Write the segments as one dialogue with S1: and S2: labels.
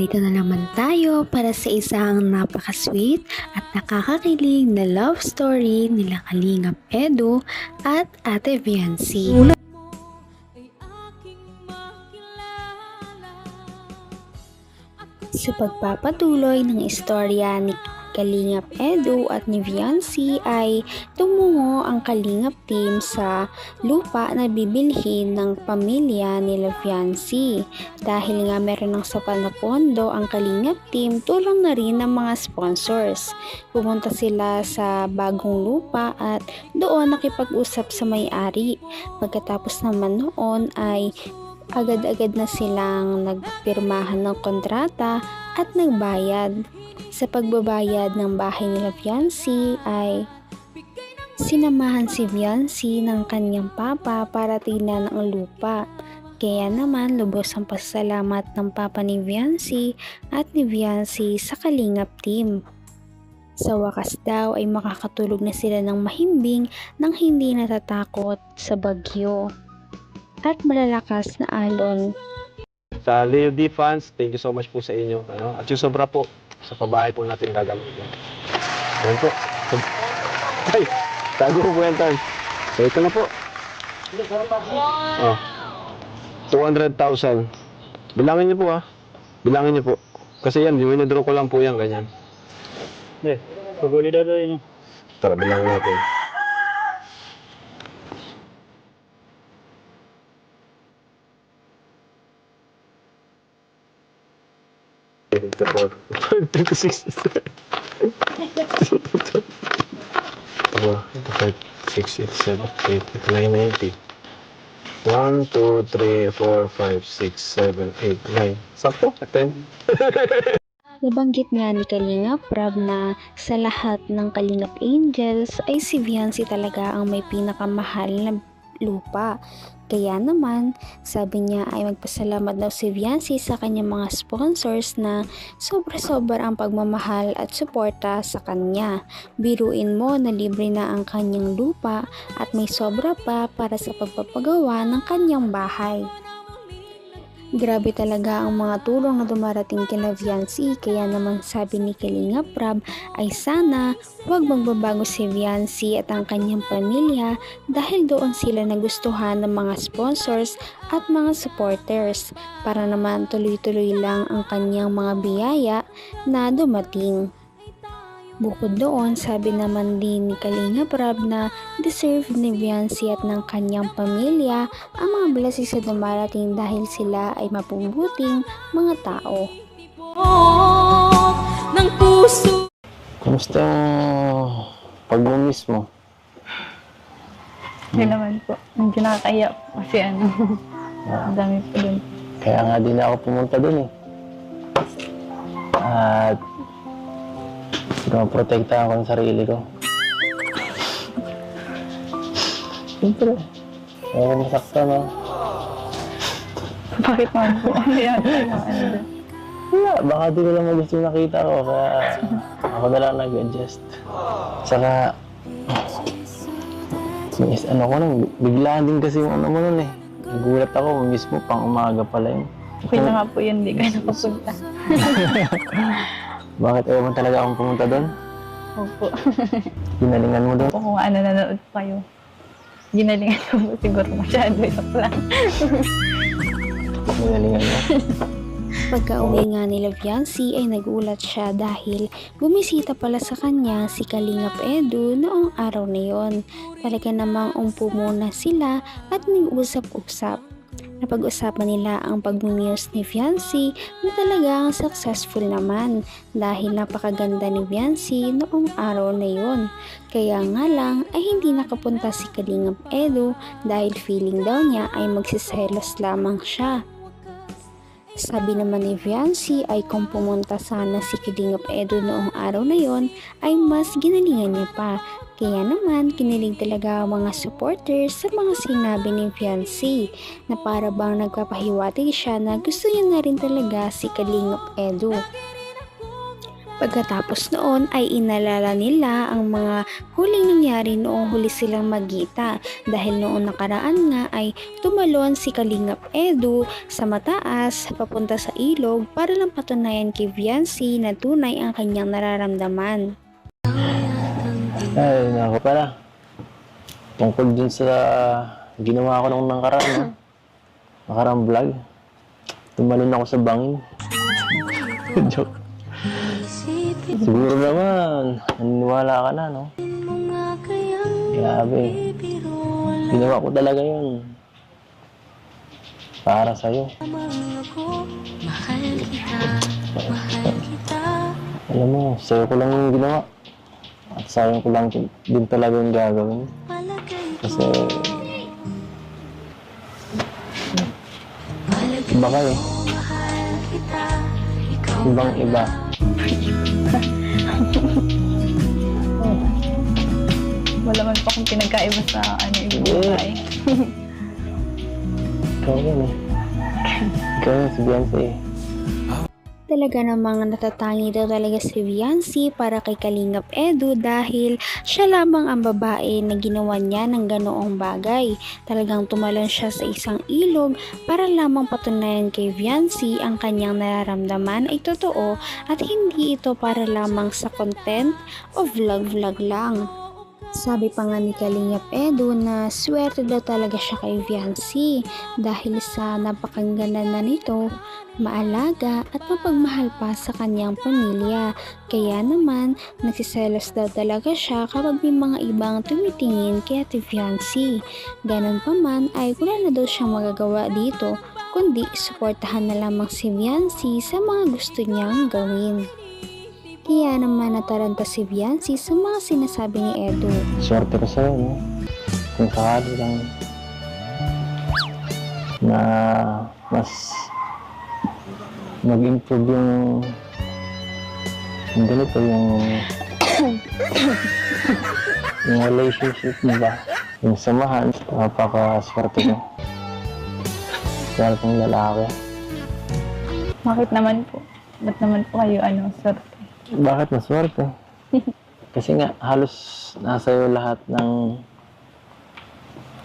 S1: Narito na naman tayo para sa isang napaka-sweet at nakakakilig na love story nila Kalingap Edu at Ate Viancy. Sa pagpapatuloy ng istorya ni Kalingap Edu at ni Viancy ay tumungo ang Kalingap team sa lupa na bibilhin ng pamilya nila Viancy. Dahil nga meron ng sapat na pondo ang Kalingap team, tulong na rin ng mga sponsors. Pumunta sila sa bagong lupa at doon nakipag-usap sa may-ari. Pagkatapos naman noon ay agad-agad na silang nagpirmahan ng kontrata at nagbayad. Sa pagbabayad ng bahay nila Viancy ay sinamahan si Viancy ng kanyang papa para tingnan ang lupa. Kaya naman lubos ang pasalamat ng papa ni Viancy at ni Viancy sa Kalingap team. Sa wakas daw ay makakatulog na sila ng mahimbing nang hindi natatakot sa bagyo at malalakas na alon.
S2: Sa Leo D fans, thank you so much po sa inyo. At yung sobra po, sa pabahay po natin gagamitin. Yan po. Ay, tago po yan tan. So ito na po. Oh, 200,000. Bilangin niyo po Bilangin niyo po. Kasi yan, winadraw ko lang po yan, ganyan.
S3: Paguli daw yun.
S2: Tara, bilangin natin. Ito po. 5, 6, 7. Ito 5, 6, 7, 8, 9, 90. 1, 2, 3, 4, 5, 6, 7, 8, 9. Sakto? 10.
S1: Nabanggit nga ni Kalingap Rab na sa lahat ng Kalingap Angels ay si Viancy talaga ang may pinakamahal na lupa. Kaya naman, sabi niya ay magpasalamat daw si Viancy sa kanyang mga sponsors na sobra-sobra ang pagmamahal at suporta sa kanya. Biruin mo na libre na ang kanyang lupa at may sobra pa para sa pagpapagawa ng kanyang bahay. Grabe talaga ang mga tulong na dumarating kina Viancy, kaya naman sabi ni Kalingap Rab ay sana huwag magbabago si Viancy at ang kanyang pamilya dahil doon sila nagustuhan ng mga sponsors at mga supporters para naman tuloy-tuloy lang ang kanyang mga biyaya na dumating. Bukod doon, sabi naman din ni Kalingap Rab na deserve ni Viancy at ng kanyang pamilya ang mga blessing sa dumarating dahil sila ay mapubuting mga tao.
S4: Kumusta ang pag-miss mo?
S5: Hindi naman po. Medyo nakakaya po kasi ang dami po dun.
S4: Kaya nga din ako pumunta dun eh. At pinoprotektahan ko ang sarili ko. Siyempre, ayaw ko masaktan
S5: Bakit naman po? Ayan, doon.
S4: Wala, baka di ko lang gusto yung nakita ko, kaya ako na lang nag-adjust. Saka, biglaan din kasi yung mo nun eh. Nagulat ako, mismo pang umaga pala yun.
S5: Okay na nga po yun, hindi kayo napapunta.
S4: Bakit ayaw mo talaga akong pumunta doon?
S5: Opo.
S4: Ginalingan mo doon?
S5: Kung nanonood pa kayo. Ginalingan ko po siguro masyado. Ito lang.
S4: Ginalingan mo?
S1: Pagka-uwi nga nila Viancy ay nagulat siya dahil bumisita pala sa kanya si Kalingap Edu noong araw na yon. Talaga namang umpo muna sila at nag-usap-usap. Napag-usapan nila ang pag-news ni Viancy na talagang successful naman dahil napakaganda ni Viancy noong araw na yon. Kaya nga lang ay hindi nakapunta si Kalingap Edu dahil feeling daw niya ay magsiselos lamang siya. Sabi naman ni Viancy ay kung pumunta sana si Kalingap Edu noong araw na yon ay mas ginalingan niya pa. Kaya naman kinilig talaga ang mga supporters sa mga sinabi ni Viancy na para bang nagpapahiwatig siya na gusto niya na rin talaga si Kalingap Edu. Pagkatapos noon ay inalala nila ang mga huling nangyari noong huli silang magkita dahil noong nakaraan nga ay tumalon si Kalingap Edu sa mataas papunta sa ilog para lang patunayan kay Viancy na tunay ang kanyang nararamdaman.
S4: Ay, nako pala. Tungkol dun sa ginawa ko nung nakarang vlog. Tumalon ako sa bangin. Joke. Siguro naman, naniniwala ka na, no? Grabe. Ginawa ko talaga yun. Para sa'yo. Alam mo, sa'yo ko lang yung ginawa. At sayang ko lang din talaga yung gagawin. Kasi iba kayo. Ibang iba.
S5: Wala man pa akong pinagkaiba sa ibang babae.
S4: Ikaw yun eh. Ikaw yun si Beyonce.
S1: Talaga namang natatangi daw talaga si Viancy para kay Kalingap Edu dahil siya lamang ang babae na ginawa niya ng ganoong bagay. Talagang tumalon siya sa isang ilog para lamang patunayan kay Viancy ang kanyang nararamdaman ay totoo at hindi ito para lamang sa content o vlog-vlog lang. Sabi pa nga ni Kalingap Edu na swerte daw talaga siya kay Viancy dahil sa napakaganda na nito, maalaga at mapagmahal pa sa kanyang pamilya. Kaya naman, nagsiselos daw talaga siya kapag may mga ibang tumitingin kay Ate Viancy. Ganon pa man ay wala na daw siyang magagawa dito, kundi suportahan na lamang si Viancy sa mga gusto niyang gawin. Kaya naman nataranta si Viancy sa mga sinasabi ni Edu.
S4: Swerte ko sa'yo, no? Kung sakali lang na mas mag-improve yung ganito, yung relationship, diba? Yung samahan, napaka-swerte ko. Swerte ng lalaki.
S5: Bakit naman po? Ba't naman po kayo swerte?
S4: Bakit maswerte? Kasi nga, halos nasa iyo lahat ng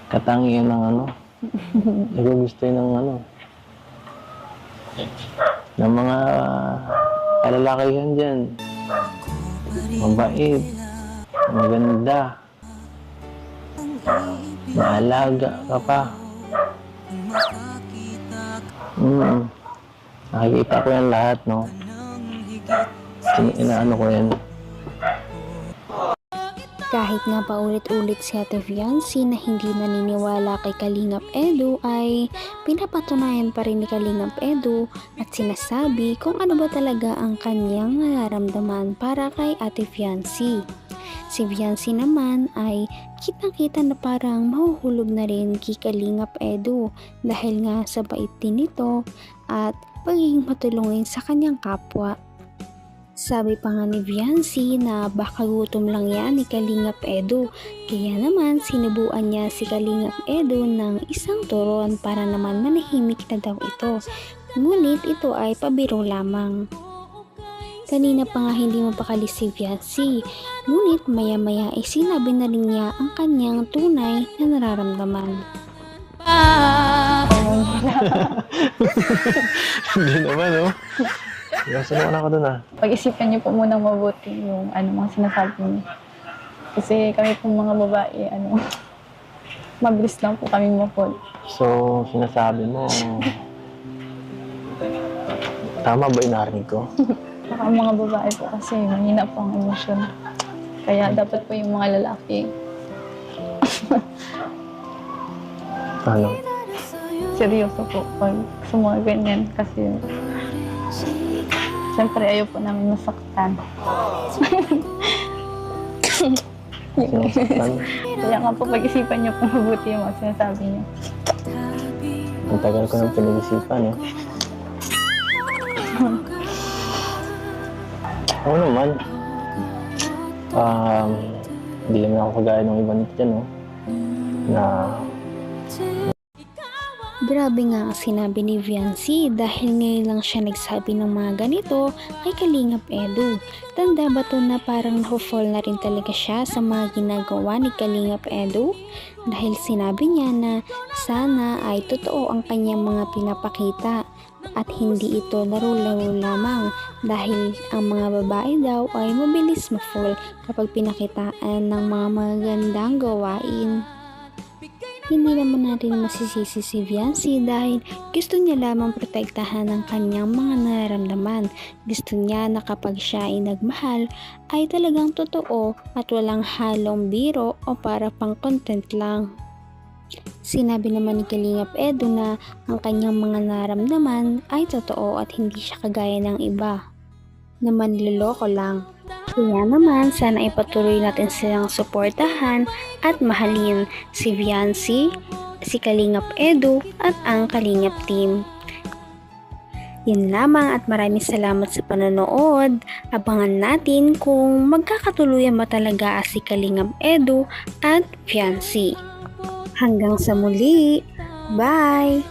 S4: katangian ng nagugustuhin ng ng mga kalalakihan dyan. Mabait, maganda, maalaga ka pa. Nakikita ko yan lahat, no? Inaano ko yan.
S1: Kahit nga paulit-ulit si Ate Viancy na hindi naniniwala kay Kalingap Edu ay pinapatunayan pa rin ni Kalingap Edu at sinasabi kung ano ba talaga ang kanyang nararamdaman para kay Ate Viancy. Si Viancy naman ay kitang-kita na parang mahuhulog na rin kay Kalingap Edu dahil nga sa bait din nito at pagiging matulungin sa kanyang kapwa. Sabi pa nga ni Viancy na baka gutom lang yan ni Kalingap Edu, kaya naman sinubuan niya si Kalingap Edu ng isang turon para naman manahimik na daw ito. Ngunit ito ay pabiro lamang. Kanina pa nga hindi mapakali si Viancy, ngunit maya-maya ay sinabi na rin niya ang kanyang tunay na nararamdaman.
S4: Hindi naman, no? Saan ako dun,
S5: Pag-isipan niyo po muna mabuti yung mga sinasabi niyo. Kasi kami po mga babae, mabilis lang po kami ma-fall.
S4: So, sinasabi mo, tama ba yung narinig ko?
S5: Baka ang mga babae po kasi mahina po ang emosyon. Kaya dapat po yung mga lalaki,
S4: Ano?
S5: seryoso po pag sa mga ganyan. Kasi siyempre ayaw po namin masaktan.
S4: Sinasaktan?
S5: Kaya nga po pag-isipan niyo po mabuti yung mga sinasabi niyo.
S4: Ang tagal ko nang pinag-isipan, eh. Oo naman. Hindi naman ako kagaya ng iba nito dyan, no? Na
S1: Grabe nga ang sinabi ni Viancy dahil ngayon lang siya nagsabi ng mga ganito kay Kalingap Edu. Tanda ba to na parang na-fall na rin talaga siya sa mga ginagawa ni Kalingap Edu? Dahil sinabi niya na sana ay totoo ang kanyang mga pinapakita at hindi ito laro-laro lamang dahil ang mga babae daw ay mabilis ma-fall kapag pinakitaan ng mga magandang gawain. Hindi naman natin masisisi si Viancy dahil gusto niya lamang protektahan ang kanyang mga nararamdaman. Gusto niya na kapag siya ay nagmahal ay talagang totoo at walang halong biro o para pang content lang. Sinabi naman ni Kalingap Edu na ang kanyang mga nararamdaman ay totoo at hindi siya kagaya ng iba na manloloko lang. Kaya naman, sana ipatuloy natin silang suportahan at mahalin si Viancy, si Kalingap Edu at ang Kalingap team. Yun lamang at maraming salamat sa panonood. Abangan natin kung magkakatuluyan ba talaga si Kalingap Edu at Viancy. Hanggang sa muli. Bye!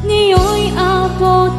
S6: Ngayon'y abot